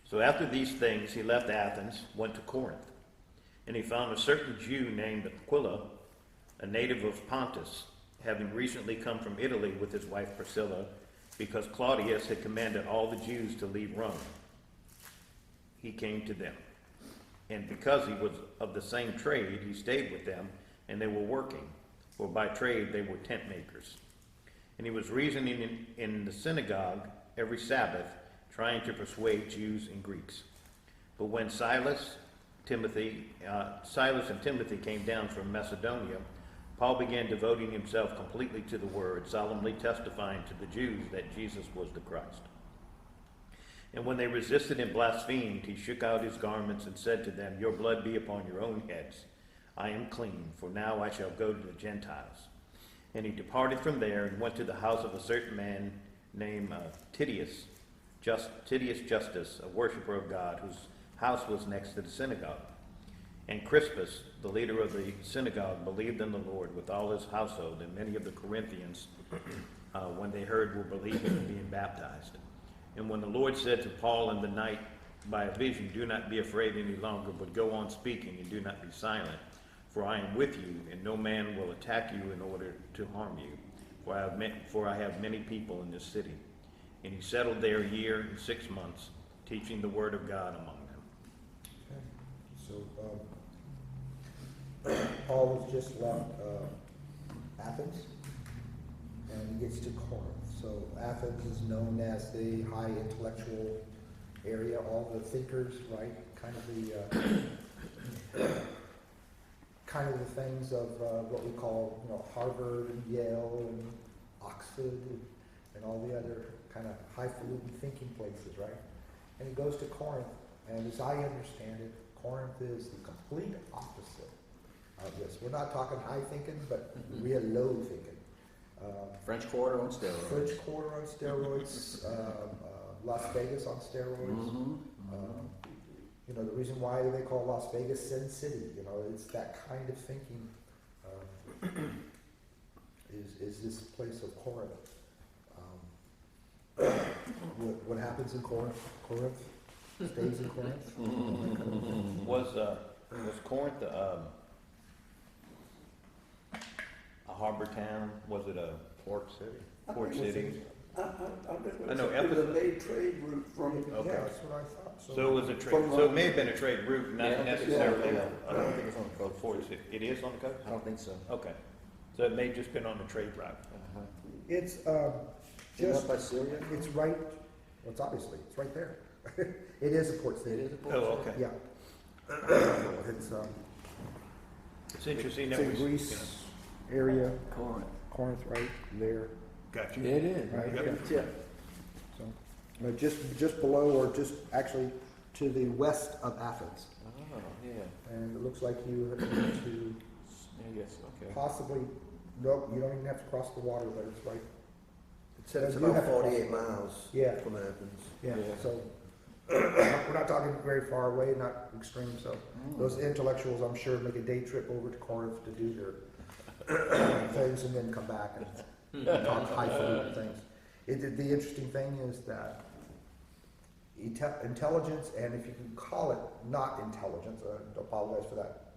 So after these things, he left Athens, went to Corinth. And he found a certain Jew named Aquila, a native of Pontus, having recently come from Italy with his wife Priscilla, because Claudius had commanded all the Jews to leave Rome. He came to them. And because he was of the same trade, he stayed with them, and they were working, for by trade they were tent makers. And he was reasoning in the synagogue every Sabbath, trying to persuade Jews and Greeks. But when Silas and Timothy came down from Macedonia, Paul began devoting himself completely to the word, solemnly testifying to the Jews that Jesus was the Christ. And when they resisted and blasphemed, he shook out his garments and said to them, "Your blood be upon your own heads. I am clean, for now I shall go to the Gentiles." And he departed from there and went to the house of a certain man named Titius Justus, a worshiper of God, whose house was next to the synagogue. And Crispus, the leader of the synagogue, believed in the Lord with all his household, and many of the Corinthians, when they heard, were believing and being baptized. And when the Lord said to Paul in the night by a vision, "Do not be afraid any longer, but go on speaking, and do not be silent, for I am with you, and no man will attack you in order to harm you, for I have many people in this city." And he settled there a year and 6 months, teaching the word of God among them. Okay. So Paul has just left Athens, and he gets to Corinth. So Athens is known as the high intellectual area, all the thinkers, right? Kind of the things of what we call, Harvard and Yale and Oxford and all the other kind of highfalutin thinking places, right? And he goes to Corinth, and as I understand it, Corinth is the complete opposite of this. We're not talking high thinking, but real low thinking. French Quarter on steroids. French Quarter on steroids, Las Vegas on steroids. The reason why they call Las Vegas Sin City, it's that kind of thinking is this place of Corinth. What happens in Corinth? Corinth stays in Corinth. Was Corinth a harbor town? Was it a port city? Port city? I know it was a Ephesus. main trade route from. Okay. Yeah, that's what I thought. So it was a trade. So it may have been a trade route, not Yeah, necessarily. yeah. I don't think it's on the coast. Port city. It is on the coast. I don't think so. Okay, so it may have just been on the trade route. It's Isn't just that by Syria? it's right. Well, it's right there. It is a port city. It is a port. Oh, okay. Yeah. It's interesting It's that in we. Greece area, Corinth. Corinth, right there. Got you. It is. Right. Yep. Yeah. So, just below, or just actually to the west of Athens, Oh, yeah. and it looks like you are going to Yes, okay. possibly. Nope, you don't even have to cross the water, but it's right. It said it's You about have to cross 48 it. miles Yeah. from Athens. Yeah. Yeah. So we're not talking very far away, not extreme. So those intellectuals, I'm sure, make a day trip over to Corinth to do their things and then come back and talk highfalutin things. The interesting thing is that intelligence, and if you can call it not intelligence, I apologize for that,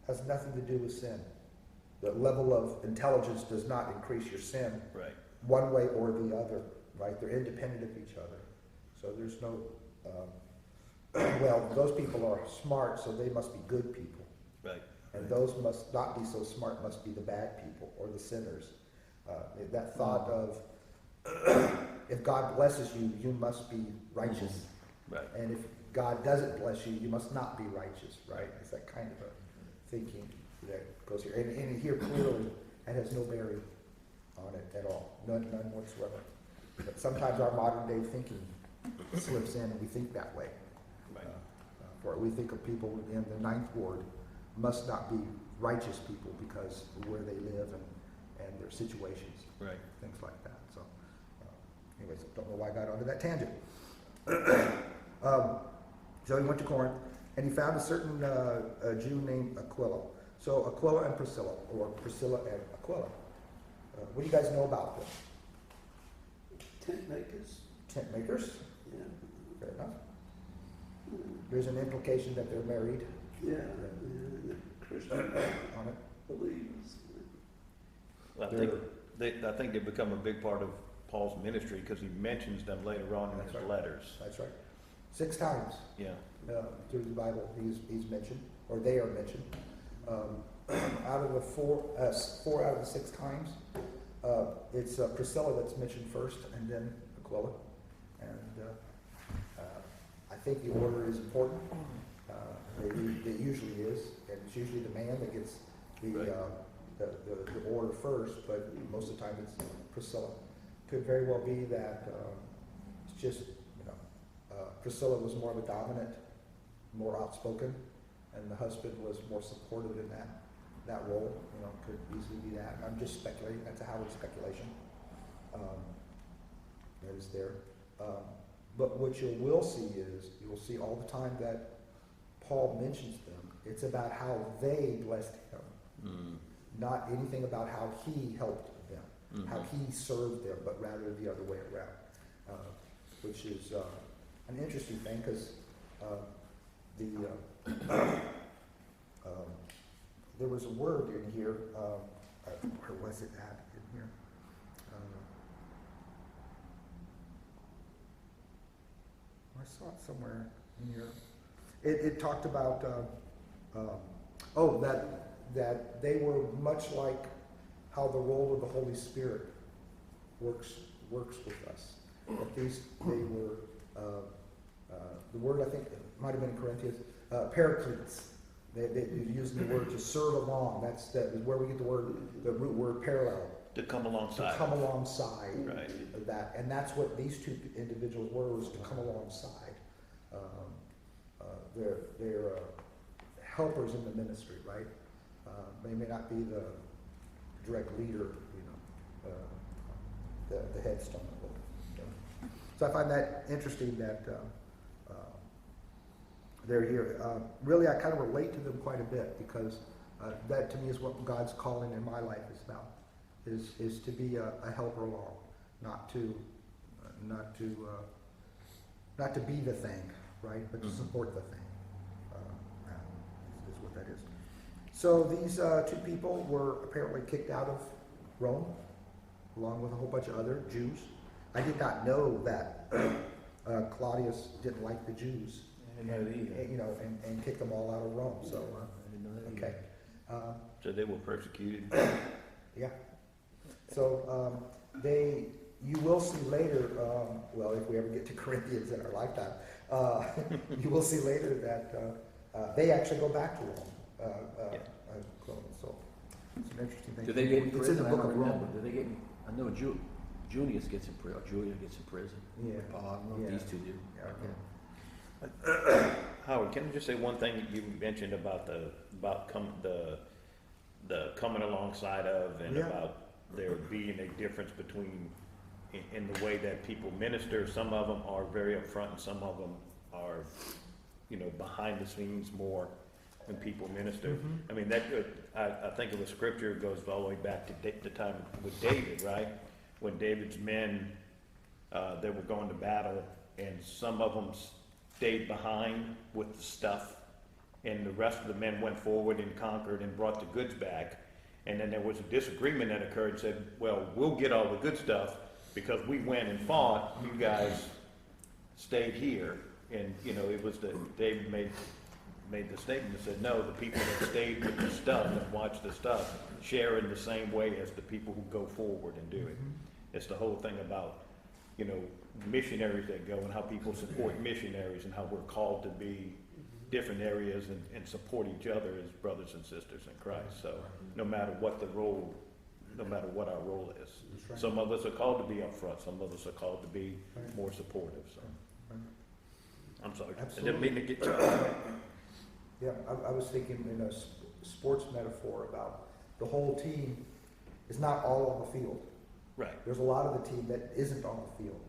has nothing to do with sin. The level of intelligence does not increase your sin Right. one way or the other, right? They're independent of each other. So there's no, well, those people are smart, so they must be good people. Right. And those must not be so smart, must be the bad people or the sinners. That thought of, if God blesses you, you must be righteous. Right. And if God doesn't bless you, you must not be righteous, right? It's that kind of a thinking that goes here. And here clearly, it has no bearing on it at all. None whatsoever. But sometimes our modern day thinking slips in and we think that way. Right. Or we think of people in the ninth ward must not be righteous people because of where they live and their situations, Right. things like that. So, anyways, don't know why I got onto that tangent. So he went to Corinth, and he found a certain Jew named Aquila. So Aquila and Priscilla, or Priscilla and Aquila. What do you guys know about them? Tent makers. Tent makers? Yeah. Fair enough. There's an implication that they're married Yeah, the Christian on it. believers. I think they become a big part of Paul's ministry because he mentions them later on in That's his right. letters. That's right. 6 times Yeah. through the Bible he's mentioned, or they are mentioned. Out of the 4 out of the 6 times, it's Priscilla that's mentioned first, and then Aquila. And I think the order is important. It usually is, and it's usually the man that gets Right. the order first, but most of the time it's Priscilla. Could very well be that it's just, Priscilla was more of a dominant, more outspoken, and the husband was more supportive in that role. Could easily be that. I'm just speculating. That's a Howard speculation. That is there. But what you will see is, you will see all the time that Paul mentions them, it's about how they blessed him, Mm. not anything about how he helped them, Mhm. how he served them, but rather the other way around, which is an interesting thing because there was a word in here, where was it at in here? I saw it somewhere in here. It talked about that they were much like how the role of the Holy Spirit works with us. That they were the word, I think it might have been in Corinthians, paracletes. They using the word to serve along. That is where we get the root word parallel. To come To alongside. come alongside Right. of that, and that's what these 2 individuals were, was to come alongside. They're helpers in the ministry, right? They may not be the direct leader, the headstone of it. So I find that interesting that they're here. Really, I kind of relate to them quite a bit because that to me is what God's calling in my life is about. Is to be a helper along, not to be the thing, right? But to Mhm. support the thing. Is what that is. So these 2 people were apparently kicked out of Rome, along with a whole bunch of other Jews. I did not know that Claudius didn't like the Jews, I didn't know that either. and kicked them all out of Rome. So I didn't know that either. okay. So they were persecuted. Yeah. So you will see later, well, if we ever get to Corinthians in our lifetime, you will see later that they actually go back to Rome. So it's an interesting thing. Do they get in It's prison? in the I book don't of remember. Rome. Do they get? I know Junius gets in prison. Julia gets in prison. Yeah. Paul, I don't know Yeah. if these 2 do. Yeah. Howard, can I just say one thing that you mentioned about the coming alongside of, and Yeah. about there being a difference between in the way that people minister. Some of them are very upfront, and some of them are, behind the scenes more when people minister. Mhm. I mean, I think of a scripture that goes all the way back to the time with David, right? When David's men, they were going to battle, and some of them stayed behind with the stuff, and the rest of the men went forward and conquered and brought the goods back. And then there was a disagreement that occurred and said, well, we'll get all the good stuff because we went and fought, you guys stayed here. And, it was David made the statement that said, no, the people that stayed with the stuff, that watched the stuff, share in the same way as the people who go forward and do it. It's the whole thing about, missionaries that go and how people support missionaries and how we're called to be different areas and support each other as brothers and sisters in Christ. So no matter what our role is. That's right. Some of us are called to be upfront, some of us are called to be Right. more supportive, so. Right. I'm sorry, I Absolutely. didn't mean to get you. Yeah, I was thinking in a sports metaphor about the whole team is not all on the field. Right, There's a lot of the team that isn't on the field.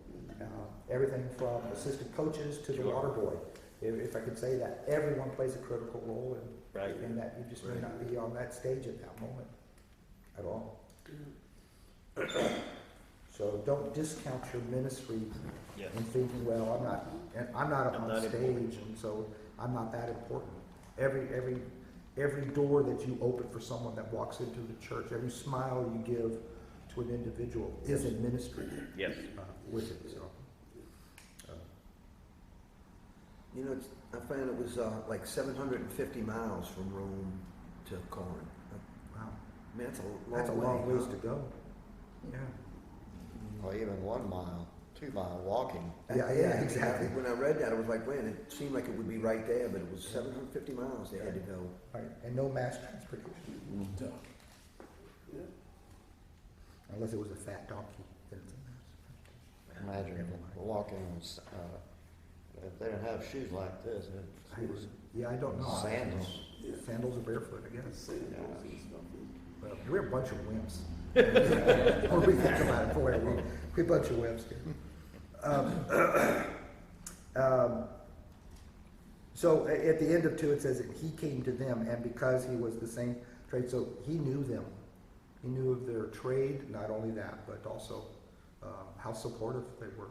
Everything from assistant coaches to the Sure. water boy. If I could say that, everyone plays a critical role right. in that you just may not be on that stage at that moment at all. So don't discount your ministry Yes. and thinking, well, I'm not up I'm on not stage, important. and so I'm not that important. Every door that you open for someone that walks into the church, every smile you give to an individual is in ministry Yes. with it. So, You know, I found it was like 750 miles from Rome to Corinth. wow, I mean, that's a long ways to go. Yeah, Or even 1 mile, 2 mile walking. yeah, exactly. When I read that, I was like, man, it seemed like it would be right there, but it was 750 miles they had to go. Right, and no mass transportation, Yeah. unless it was a fat donkey. Then it's a mass. Imagine Never mind. walking on, if they didn't have shoes like this, Yeah, I don't know. Sandals. Yeah. Sandals are barefoot, I guess. Sandals and stuff. Well, we're a bunch of wimps. When we think about it, boy, we're a bunch of wimps here. So at the end of 2, it says that he came to them, and because he was the same trade, so he knew them. He knew of their trade, not only that, but also how supportive they were.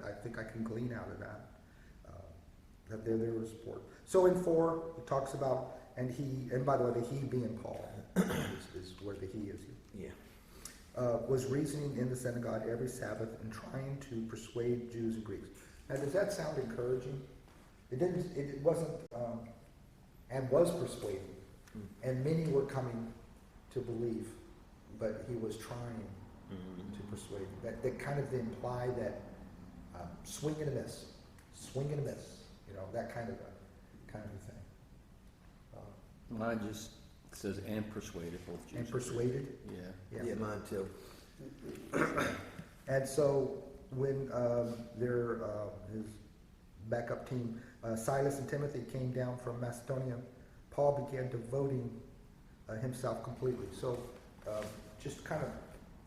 I think I can glean out of that, that they were support. So in 4, it talks about, and by the way, the he being Paul is where the he is. Yeah. Was reasoning in the synagogue every Sabbath and trying to persuade Jews and Greeks. Now, does that sound encouraging? It didn't. It wasn't, and was persuading, and many were coming to believe, but he was trying to persuade them. That kind of imply that swing and a miss, you know, that kind of a thing. Mine just says and persuaded both Jews. And persuaded. Yeah. Yeah, mine too. And so when his backup team, Silas and Timothy, came down from Macedonia, Paul began devoting himself completely. So just kind of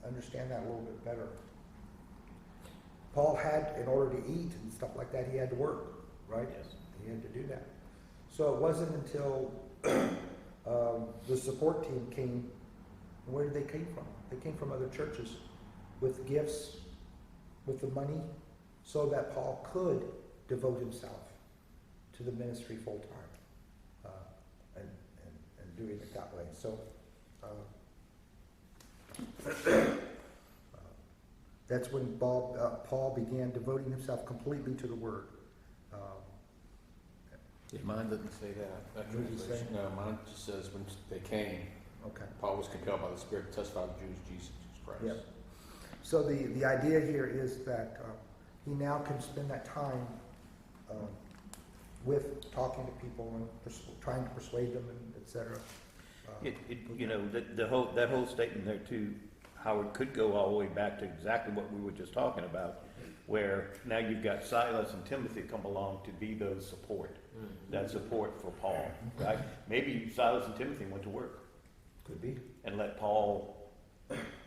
understand that a little bit better. Paul had, in order to eat and stuff like that, he had to work, right? Yes. He had to do that. So it wasn't until the support team came. Where did they came from? They came from other churches with gifts, with the money, so that Paul could devote himself to the ministry full time, and doing it that way. So that's when Paul began devoting himself completely to the Word. Yeah, mine doesn't say that. That What does it translation. No, mine just says when they came, Okay. Paul was compelled by the Spirit to testify to Jews, Jesus Christ. Yep. So the idea here is that he now can spend that time with talking to people and trying to persuade them, and etc. You know, that whole statement there too, Howard, could go all the way back to exactly what we were just talking about, where now you've got Silas and Timothy come along to be those support, that support for Paul, right? Maybe Silas and Timothy went to work Could be. and let Paul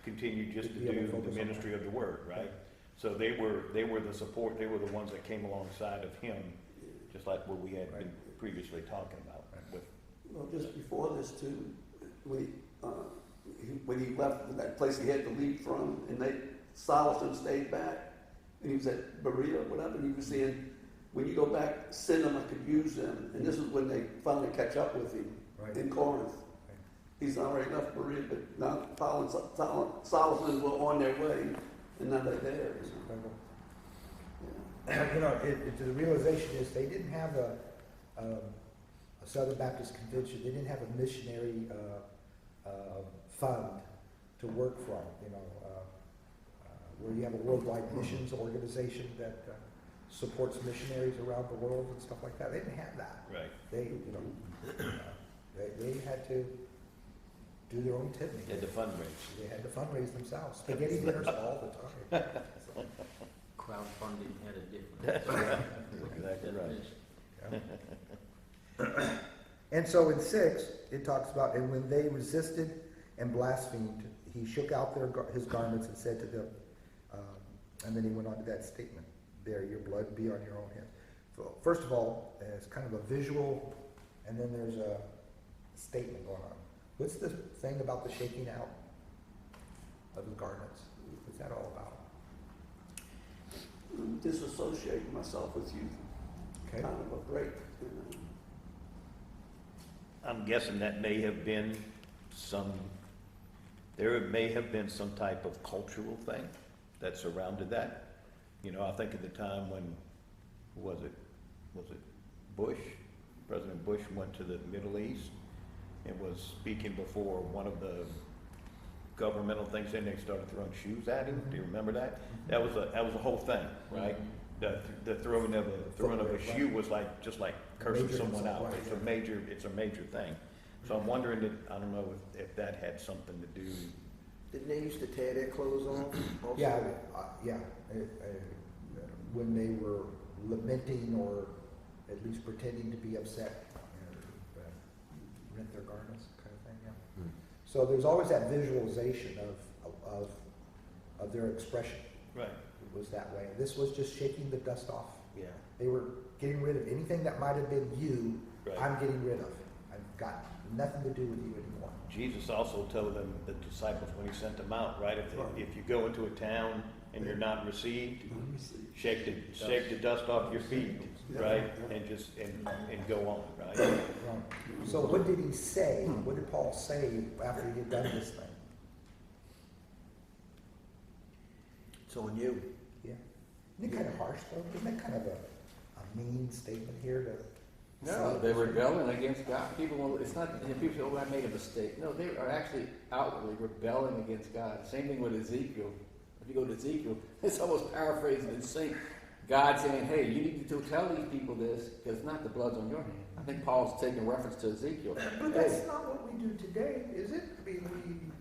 continue just to Be able to do focus the on ministry of the word, right? So they were the support, they were the ones that came alongside of him, just like what we had been previously talking about with. Well, just before this too, when he left that place he had to leave from, and Silas stayed back, and he was at Berea, whatever, and he was saying, when you go back, send them, I could use them. And this is when they finally catch up with him Right. in Corinth. He's already left Berea, but now Paul and Silas were on their way, and now they're there. It's incredible. Yeah. You know, the realization is they didn't have a Southern Baptist Convention. They didn't have a missionary fund to work from. You know, where you have a worldwide missions organization that supports missionaries around the world and stuff like that. They didn't have that. Right. They, you know, they had to do their own tipping. They had to fundraise. They had to fundraise themselves. Spaghetti dinners all the time. So, Crowdfunding had a different That's right. Exactly right. yeah. And so in 6, it talks about, and when they resisted and blasphemed, he shook out his garments and said to them, and then he went on to that statement, there, your blood be on your own hands. So first of all, it's kind of a visual, and then there's a statement going on. What's the thing about the shaking out of his garments? What's that all about? disassociating myself with you, Okay. kind of a break. You know. I'm guessing that may have been there may have been some type of cultural thing that surrounded that. You know, I think at the time when, who was it Bush? President Bush went to the Middle East and was speaking before one of the governmental things, and they started throwing shoes at him. Do you remember that? That was a whole thing, right? The throwing of a shoe was just like cursing Major someone insult, out. right, It's a major thing. So I'm wondering I don't know if that had something to do. Didn't they used to tear their clothes off also? Yeah, when they were lamenting or at least pretending to be upset, rent their garments, kind of thing. Yeah. So there's always that visualization of their expression. Right. It was that way. This was just shaking the dust off. Yeah. They were getting rid of anything that might have been you. Right. I'm getting rid of. I've got nothing to do with you anymore. Jesus also told them, the disciples, when he sent them out, right? If you go into a town and you're not received, shake the dust off your feet, right? And just and go on, right? Right. So what did he say? What did Paul say after he had done this thing? It's on you. Yeah. Isn't it kind of harsh though? Isn't that kind of a mean statement here to No, say? they're rebelling against God. It's not, people say, oh, I made a mistake. No, they are actually outwardly rebelling against God. Same thing with Ezekiel. If you go to Ezekiel, it's almost paraphrasing and saying, God saying, hey, you need to tell these people this, because not the blood's on your hand. I think Paul's taking reference to Ezekiel. But that's not what we do today, is it? I mean,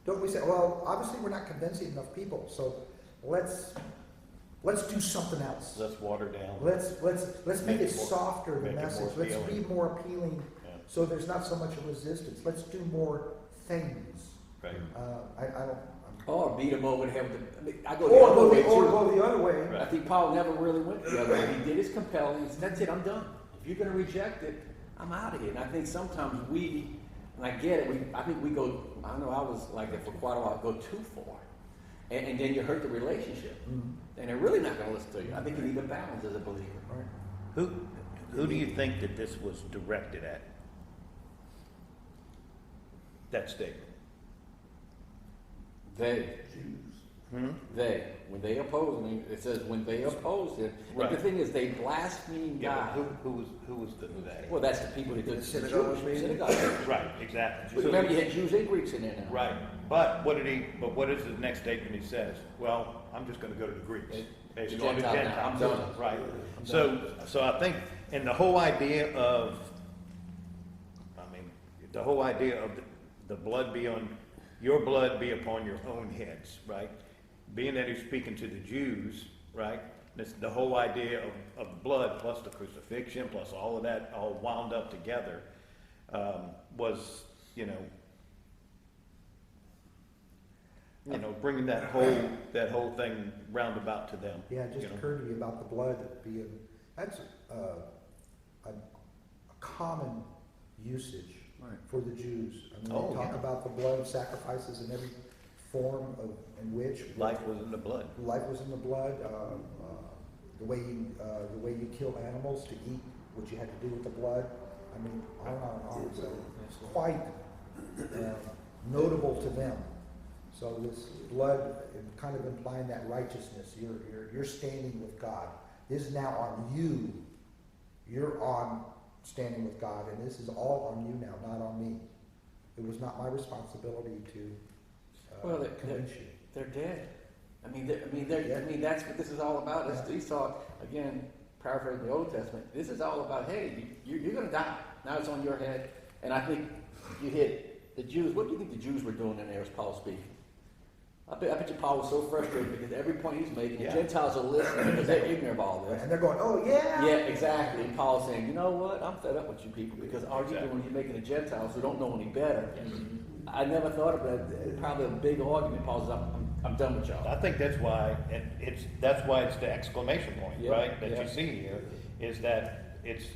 don't we say, well, obviously we're not convincing enough people, so let's do something else. Let's water down. Let's make it more- softer, the make it more message. Let's be appealing. more appealing, Yeah. so there's not so much a resistance. Let's do more things. Right. I don't. Or beat them over the head with the, I go the Or other way too. go the other way. Right. I think Paul never really went the other way. He did his compelling. He said, that's it, I'm done. If you're going to reject it, I'm out of here. And I think sometimes and I get it, I think we go, I know I was like that for quite a while, go too far. And then you hurt the relationship. Mhm. And they're really not going to listen to you. I think you need a balance as a believer. Right. Who do you think that this was directed at? That statement. They, Hmm? when they oppose him, it says when they oppose him. Right. But the thing is, they blaspheme Yeah, God. but who was the that? Well, that's the people that did The synagogue, Jewish maybe? synagogue. Right, exactly. But remember, you had Jews and Greeks in there now. Right, but what is the next statement he says? Well, I'm just gonna go to the Greeks. It's going to Gentile now. Gentiles. I'm done. Right, so I think, and the whole idea of, the whole idea of the blood your blood be upon your own heads, right? Being that he's speaking to the Jews, right? This, the whole idea of blood plus the crucifixion plus all of that all wound up together was, bringing that whole thing roundabout to them. Yeah, it just occurred to me about the blood being, that's a common usage Right. for the Jews. I mean, Oh, they talk yeah. about the blood sacrifices in every form in which Life was in the blood. life was in the blood. The way you kill animals to eat what you had to do with the blood. I mean, on and on and on. So it's quite notable to them. So this blood, kind of implying that righteousness. You're standing with God. This is now on you. You're on standing with God, and this is all on you now, not on me. It was not my responsibility to convince you. They're dead. That's what this is all about. Yeah. Esau, again, paraphrasing the Old Testament, this is all about, hey, you're going to die. Now it's on your head. And I think you hit the Jews. What do you think the Jews were doing in there as Paul speaking? I bet you Paul was so frustrated because every point he's making, the Yeah. Gentiles are listening because they're ignorant of all this. And they're going, oh yeah. Yeah, exactly. And Paul's saying, you know what? I'm fed up with you people because all you're Exactly. doing, you're making the Gentiles who don't know any better. I never thought of that. Probably a big argument. Paul says, I'm done with y'all. I think that's why, and that's why it's the exclamation point, Yeah, right, that yeah. you see here, is that it's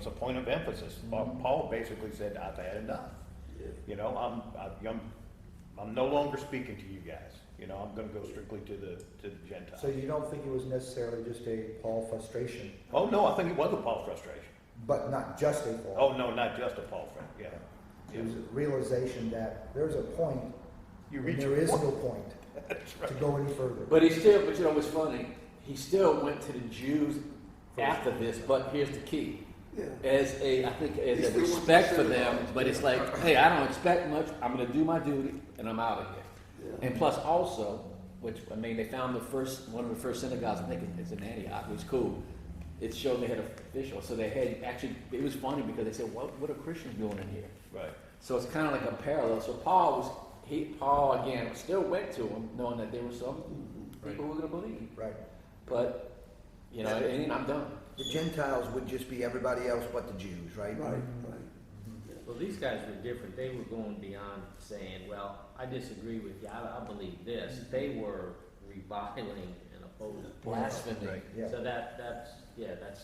a point of emphasis. Paul basically said, I've had enough. I'm no longer speaking to you guys. You know, I'm gonna go strictly to the Gentiles. So you don't think it was necessarily just a Paul frustration, Oh, no, I think it was a Paul frustration. but not just a Paul? Oh, no, not just a Paul friend, yeah. It was a realization that there's a point, You and reach there your is point. no point That's to right. go any further. But you know what's funny? He still went to the Jews after this, but here's the key. Yeah. I think He as a still wants respect to for send them, them. but it's like, hey, I don't expect much, I'm gonna do my duty, and I'm out of here. Yeah. And plus also, which, I mean, they found one of the first synagogues, I think it's in Antioch, it was cool. It showed they had officials, so they had, actually, it was funny because they said, what are Christians doing in here? Right. So it's kind of like a parallel. So Paul again still went to him, knowing that there were some people who were going to believe. Right. But, you know, and I'm done. The Gentiles would just be everybody else but the Jews, right? Right, right. Well, these guys were different. They were going beyond saying, well, I disagree with you. I believe this. They were reviling and opposing. Blasphemy. Right. Yeah. So that's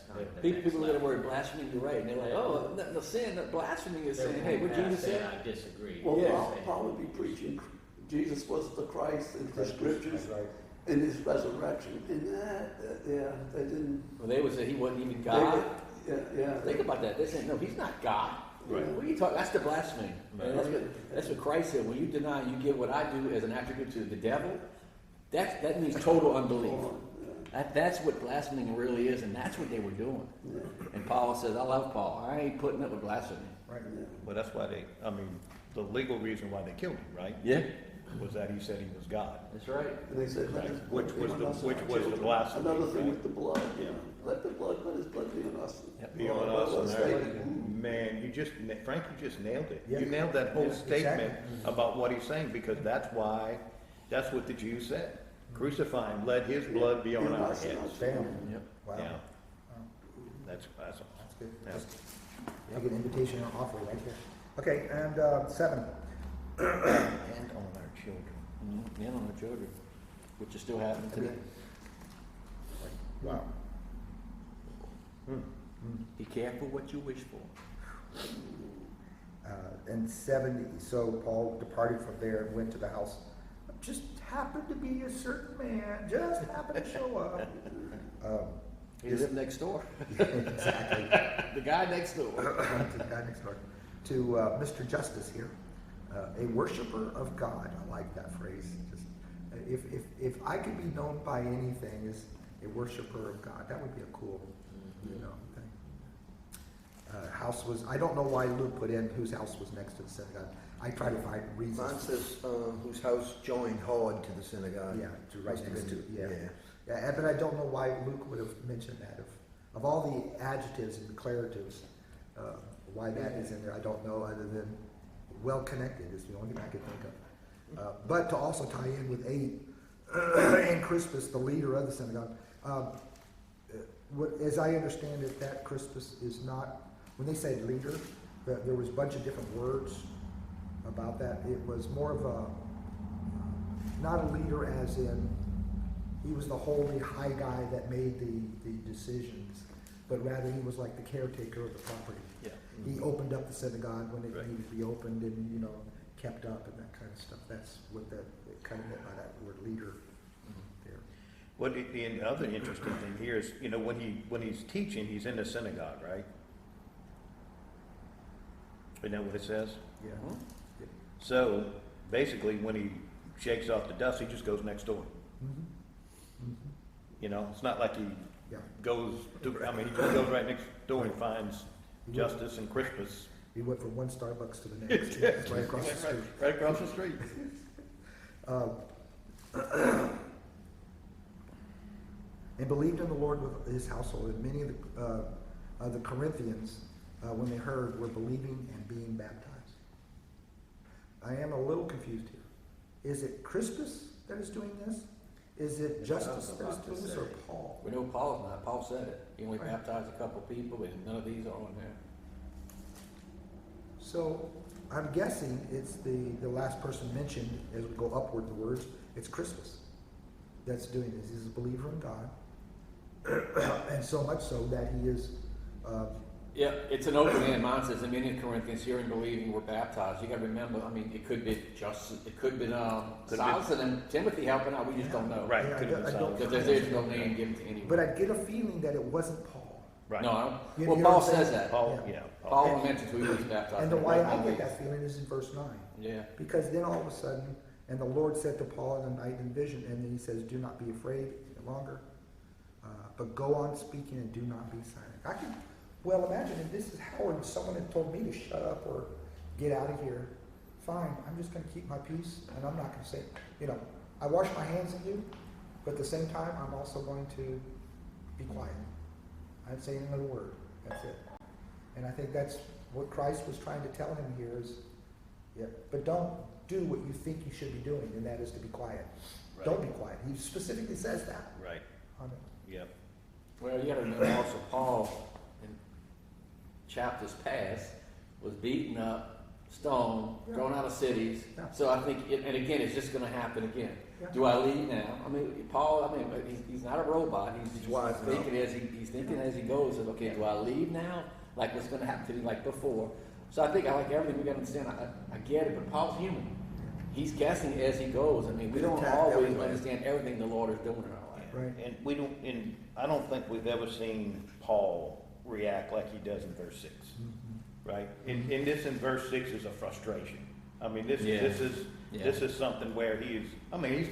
kind of the People next hear the level. word blasphemy, you're right. And they're like, Yeah. oh, the sin, the blasphemy is They're saying, hey, what going Jesus past said? saying, I disagree. Well, Yeah. Paul would be preaching Jesus was the Christ in the scriptures Right. and his resurrection. And yeah, they didn't. Well, they would say he wasn't even they God. did- yeah. Think about that. They say, no, he's not God. Right. What are you talking? That's the blasphemy. Right. And that's what Christ said. When you deny, you give what I do as an attribute to the devil. That means total unbelief. That's what blasphemy really is, and that's what they were doing. Yeah. And Paul says, I love Paul. I ain't putting up with blasphemy. Right. Well, that's why the legal reason why they killed him, right? Yeah, Was that he said he was God. that's right. And they said, Right. let Which was be on the- us and which our was the children. blasphemy, Another thing right? with the blood, Yeah. let his blood be on us. Be on us and everything. Man, Frank, you just nailed it. Yeah. You nailed that whole Yeah, statement exactly. about what he's saying, because that's what the Jews said. Crucify him, let his blood be on our heads. Bam. Yep. Wow. Yeah, Wow. that's awesome. That's good. Yeah. Just take an invitation and offer right there. Okay, and 7. And on our children. Mm-hmm. Yeah, on the children, which is still happening today. Wow. Be careful what you wish for. And 70, so Paul departed from there and went to the house. Just happened to be a certain man, just happened to show up. He lived next door. Exactly. The guy next door. To the guy next door. To Mr. Justice here, a worshiper of God. I like that phrase. Just if I could be known by anything as a worshiper of God, that would be a cool, thing. House was. I don't know why Luke put in whose house was next to the synagogue. I try to find Mine reasons. says, whose house joined hard to the synagogue. Yeah, to right Must have next to. been- Yeah. Yeah, but I don't know why Luke would have mentioned that. Of all the adjectives and declaratives, why that is in there, I don't know, other than well-connected is the only thing I could think of. But to also tie in with 8, and Crispus, the leader of the synagogue, as I understand it, that Crispus is not, when they say leader, there was a bunch of different words about that. It was more of a, not a leader as in, he was the holy high guy that made the decisions, but rather he was like the caretaker of the property. Yeah. He opened up the synagogue when it Right. needed to be opened and, kept up and that kind of stuff. That's what that it kind of meant by that word leader there. What the other interesting thing here is, when he's teaching, he's in the synagogue, right? Isn't that what it says? Yeah. So basically, when he shakes off the dust, he just goes next door. It's not like he Yeah. goes to, he just goes right next door and finds Justice and Crispus. He went from one Starbucks to the next. It's right across the street. Right across the street. And believed in the Lord with his household. And many of the Corinthians, when they heard, were believing and being baptized. I am a little confused here. Is it Crispus that is doing this? Is it Justice that is doing this, or Paul? We know Paul's not. Paul said it. He only baptized a couple people, and none of these are on there. So I'm guessing it's the last person mentioned as we go upward in the words. It's Crispus that's doing this. He's a believer in God, and so much so that he is Yeah, it's an open-end mindset. I mean, in Corinthians, hearing, believing, we're baptized. You got to remember. I mean, it could be Silas and Timothy helping out. We just don't know. Right, Yeah, could have been I don't- solid. Because there's no name given to anyone. But I get a feeling that it wasn't Paul. Right. No, I don't. You- Well, you know Paul what I'm saying? says that. Paul, Yeah. yeah. Paul mentions who he was baptized. And the in. why I get that feeling is in verse 9. Yeah. Because then all of a sudden, and the Lord said to Paul in the night in vision, and then he says, do not be afraid any longer, but go on speaking and do not be silent. I can well imagine if this is Howard, someone had told me to shut up or get out of here. Fine, I'm just going to keep my peace, and I'm not going to say, I wash my hands of you, but at the same time, I'm also going to be quiet. I'm saying another word. That's it. And I think that's what Christ was trying to tell him here is, yeah, but don't do what you think you should be doing, and that is to be quiet. Right. Don't be quiet. He specifically says that. Right, On it. yep. Well, you got to remember also Paul, in chapters past, was beaten up, stoned, Yeah. thrown out of cities. Yeah. So I think, and again, it's just going to happen again. Yeah. Do I leave now? I mean, Paul. I mean, he's not a robot. He's wise thinking he's thinking as he goes. Says, okay, do I leave now? Like what's going to happen to me like before? So I think I like everything we got to understand. I get it, but Paul's human. He's guessing as he goes. I mean, we don't Attack always everywhere. understand everything the Lord is doing in our life. Right. And we don't, and I don't think we've ever seen Paul react like he does in verse 6, right? In this, in verse 6 is a frustration. I mean, this is something where he's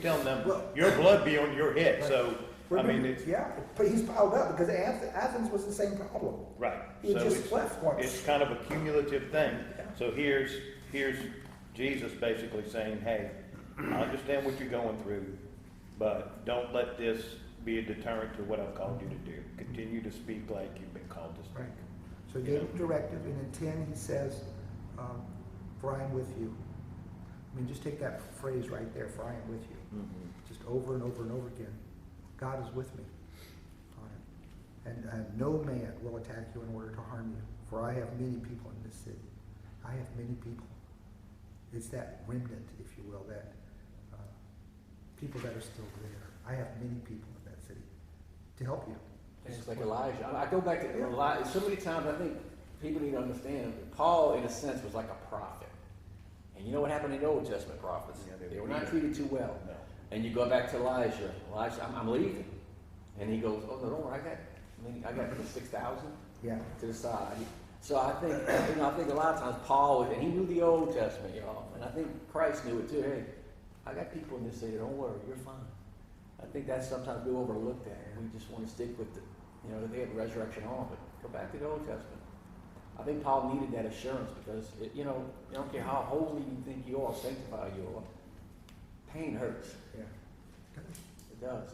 telling them, Well- your blood be on your head. Right. So, I mean, it's, yeah, but he's piled up because Athens was the same problem. right. He had So just left once. It's kind of a cumulative thing. Yeah. So here's Jesus basically saying, hey, I understand what you're going through, but don't let this be a deterrent to what I've called you to do. Continue to speak like you've been called to speak. Right. So he gave him directive, and in 10 he says, for I am with you. I mean, just take that phrase right there, for I am with you. Mhm. Just over and over and over again. God is with me. All right. And no man will attack you in order to harm you, for I have many people in this city. I have many people. It's that remnant, if you will, that people that are still there. I have many people in that city to help you. It's like Elijah. I go back to Elijah. So many times I think people need to understand Paul, in a sense, was like a prophet. And you know what happened in the Old Testament prophets? Yeah, They were not treated too well. No. And you go back to Elijah. Elijah, I'm leaving. And he goes, oh, no, don't worry, I got 6,000 Yeah. to the side. So I think, I think a lot of times Paul, and he knew the Old Testament, y'all. And I think Christ knew it too. Hey, I got people in this city, don't worry, you're fine. I think that's sometimes we overlook that. We just want to stick with they have resurrection on, but go back to the Old Testament. I think Paul needed that assurance because, you don't care how holy you think you are, sanctified you are, pain hurts. Yeah. It does.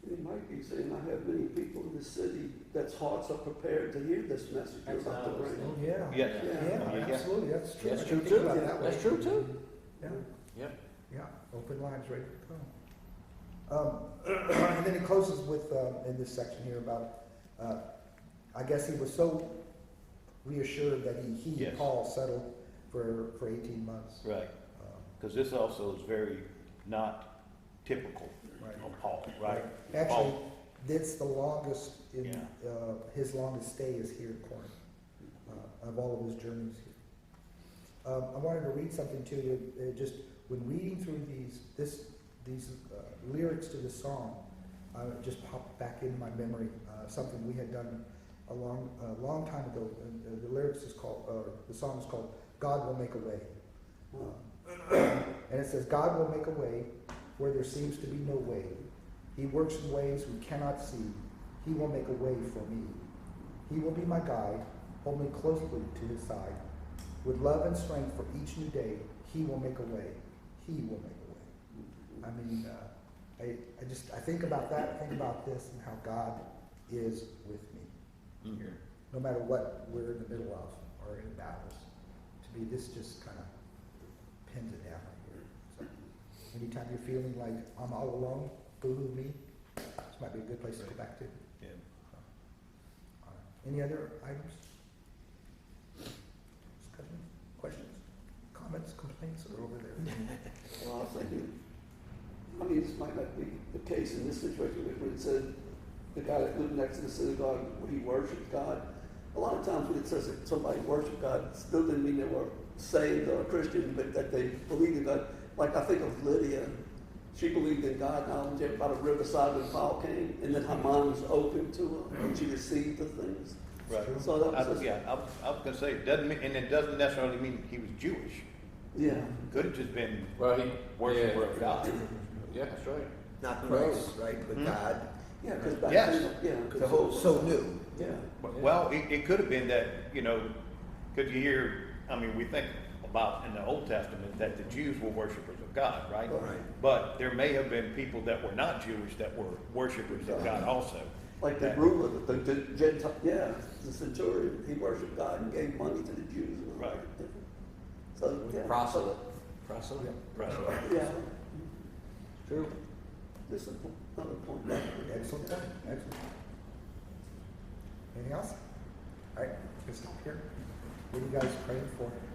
It might be saying, I have many people in the city that's hearts are prepared to hear this message you're That's about to what I was bring. Oh, yeah. Yes. Yeah, Yeah. absolutely. That's true. That's I true didn't think too. about it that way. That's true too. Yeah. Yep. Yeah, open lives ready to come. And then he closes with, in this section here about, I guess he was so reassured that he Yes. Paul, settled for 18 months. Right. Because this also is very not typical Right. of Paul, right? Actually, Paul- that's the longest, Yeah. his longest stay is here at Corinth, of all of his journeys here. I wanted to read something to you, just when reading through these lyrics to the song, just popped back in my memory, something we had done a long time ago. And the lyrics is called, the song is called "God Will Make a Way," and it says, "God will make a way where there seems to be no way. He works in ways we cannot see. He will make a way for me. He will be my guide, hold me closely to his side. With love and strength for each new day, he will make a way. He will make a way." I mean, I think about that, think about this, and how God is with me. Mhm. No matter what we're in the middle of or in battles. To me, this just kind of pins it down right here. So, anytime you're feeling like I'm all alone, boo-hoo me, this might be a good place to go back to. Yeah. All right. Any other items? Discussion? Questions? Comments? Complaints? Are over there. Well, I was thinking, I mean, this might not be the case in this situation, but when it said the guy that lived next to the synagogue where he worshiped God, a lot of times when it says that somebody worshiped God, it still didn't mean they were saved or Christian, but that they believed in God. Like I think of Lydia, she believed in God knowledge by the riverside when Paul came, and then her mind was open to her, and she received the things. Right. So that was just, Yeah, I was gonna say, it doesn't mean, and it doesn't necessarily mean he was Jewish. yeah. Could have just been Well, he worshiper of God. Yeah, that's right. Not Who Christ, knows? right, but Hmm? God, Yeah, because back Yes. then, yeah, because it was so new. yeah. Well, it could have been that, you know, because you hear, I mean, we think about in the Old Testament that the Jews were worshipers of God, right? Right. But there may have been people that were not Jewish that were worshipers of God also. Like the That- ruler, the Gentile, yeah, the centurion, he worshiped God and gave money to the Jews. And all Right. that. So, yeah. Proselyte. Proselyte. Right. Yeah, True. this is another point. Excellent point, excellent. Anything else? All right, just up here. What are you guys praying for?